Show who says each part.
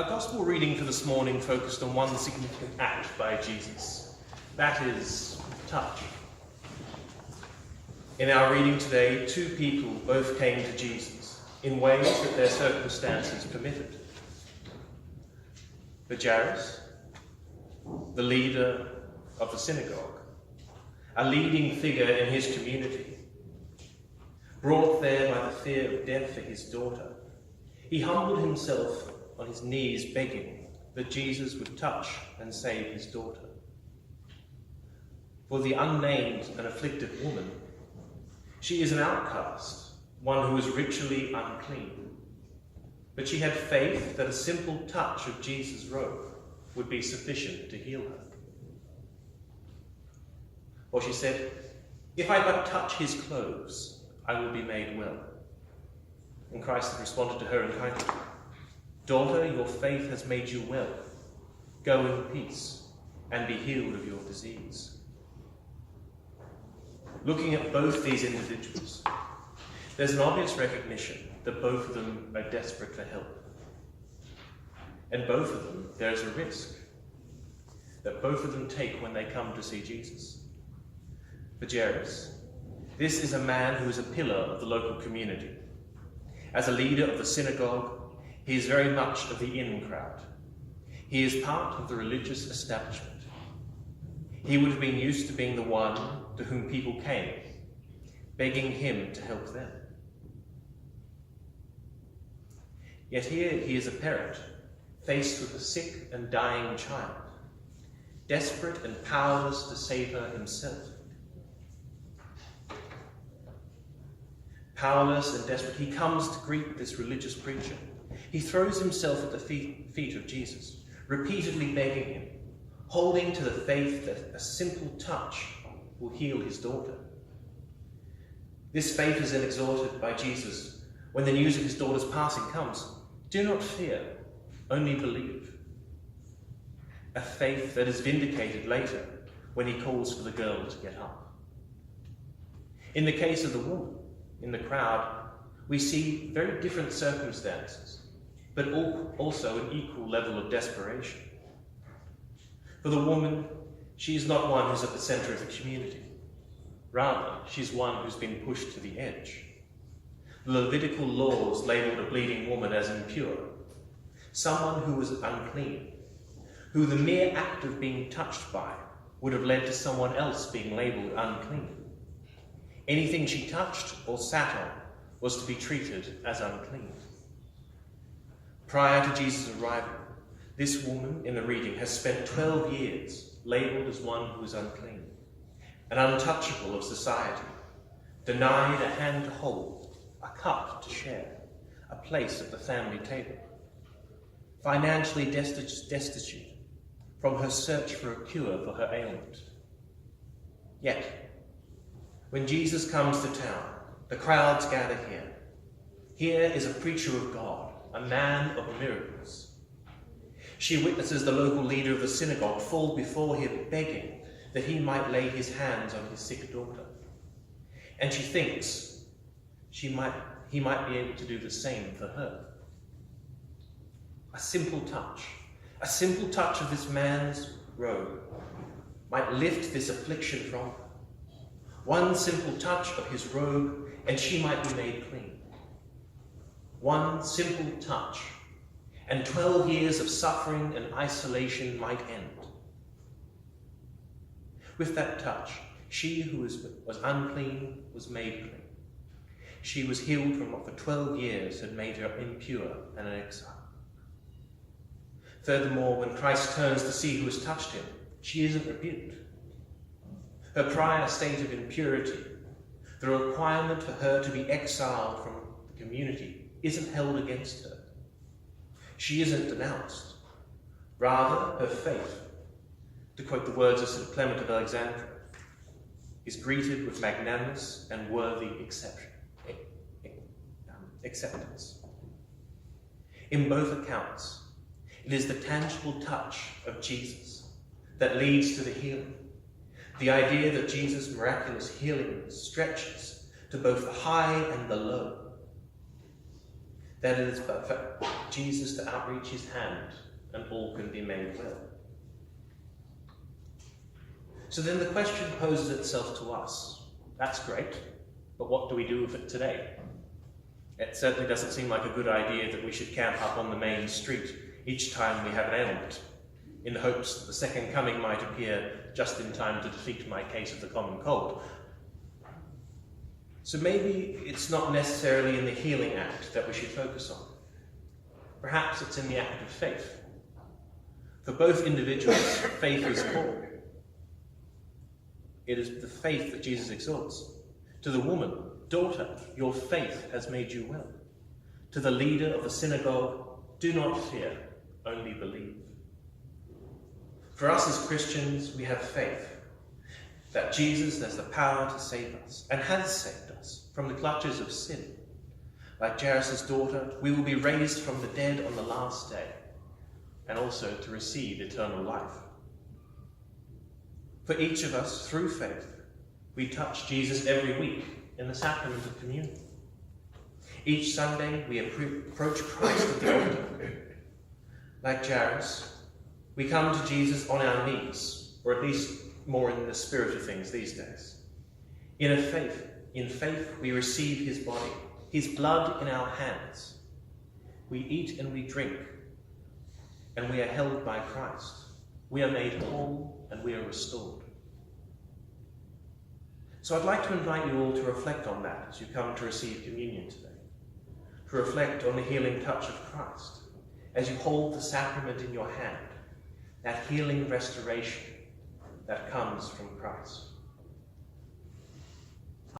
Speaker 1: Our gospel reading for this morning focused on one significant act by Jesus. That is, touch. In our reading today, two people both came to Jesus in ways that their circumstances permitted. Jairus, the leader of the synagogue, a leading figure in his community, brought there by the fear of death for his daughter, he humbled himself on his knees begging that Jesus would touch and save his daughter. For the unnamed and afflicted woman, she is an outcast, one who is ritually unclean. But she had faith that a simple touch of Jesus' robe would be sufficient to heal her. For she said, "If I but touch his clothes, I will be made well." And Christ had responded to her in kindness, "Daughter, your faith has made you well. Go in peace and be healed of your disease." Looking at both these individuals, there's an obvious recognition that both of them are desperate for help. And both of them, there is a risk that both of them take when they come to see Jesus. For Jairus, this is a man who is a pillar of the local community. As a leader of the synagogue, he is very much of the in crowd. He is part of the religious establishment. He would have been used to being the one to whom people came, begging him to help them. Yet here he is a parent, faced with a sick and dying child, desperate and powerless to save her himself. Powerless and desperate, he comes to greet this religious preacher. He throws himself at the feet of Jesus, repeatedly begging him, holding to the faith that a simple touch will heal his daughter. This faith is then exhorted by Jesus when the news of his daughter's passing comes. Do not fear, only believe. A faith that is vindicated later when he calls for the girl to get up. In the case of the woman in the crowd, we see very different circumstances, but also an equal level of desperation. For the woman, she is not one who's at the centre of the community. Rather, she's one who's been pushed to the edge. The Levitical laws labelled a bleeding woman as impure, someone who was unclean, who the mere act of being touched by would have led to someone else being labelled unclean. Anything she touched or sat on was to be treated as unclean. Prior to Jesus' arrival, this woman in the reading has spent 12 years labelled as one who is unclean, an untouchable of society, denied a hand to hold, a cup to share, a place at the family table, financially destitute from her search for a cure for her ailment. Yet, when Jesus comes to town, the crowds gather here. Here is a preacher of God, a man of miracles. She witnesses the local leader of the synagogue fall before him, begging that he might lay his hands on his sick daughter. And she thinks he might be able to do the same for her. A simple touch of this man's robe might lift this affliction from her. One simple touch of his robe, and she might be made clean. One simple touch, and 12 years of suffering and isolation might end. With that touch, she who was unclean was made clean. She was healed from what for 12 years had made her impure and an exile. Furthermore, when Christ turns to see who has touched him, she isn't rebuked. Her prior state of impurity, the requirement for her to be exiled from the community, isn't held against her. She isn't denounced. Rather, her faith, to quote the words of St. Clement of Alexandria, is greeted with magnanimous and worthy acceptance. In both accounts, it is the tangible touch of Jesus that leads to the healing. The idea that Jesus' miraculous healing stretches to both the high and the low. that it is but for Jesus to outreach his hand and all can be made well. So then the question poses itself to us. That's great, but what do we do with it today? It certainly doesn't seem like a good idea that we should camp up on the main street each time we have an ailment, in the hopes that the second coming might appear just in time to defeat my case of the common cold. So maybe it's not necessarily in the healing act that we should focus on. Perhaps it's in the act of faith. For both individuals, faith is core. It is the faith that Jesus exalts. To the woman, daughter, your faith has made you well. To the leader of the synagogue, do not fear, only believe. For us as Christians, we have faith that Jesus has the power to save us and has saved us from the clutches of sin. Like Jairus' daughter, we will be raised from the dead on the last day and also to receive eternal life. For each of us, through faith, we touch Jesus every week in the sacrament of communion. Each Sunday, we approach Christ at the altar. Like Jairus, we come to Jesus on our knees, or at least more in the spirit of things these days. In faith, we receive his body, his blood in our hands. We eat and we drink, and we are held by Christ. We are made whole and we are restored. So I'd like to invite you all to reflect on that as you come to receive communion today. To reflect on the healing touch of Christ as you hold the sacrament in your hand, that healing restoration that comes from Christ.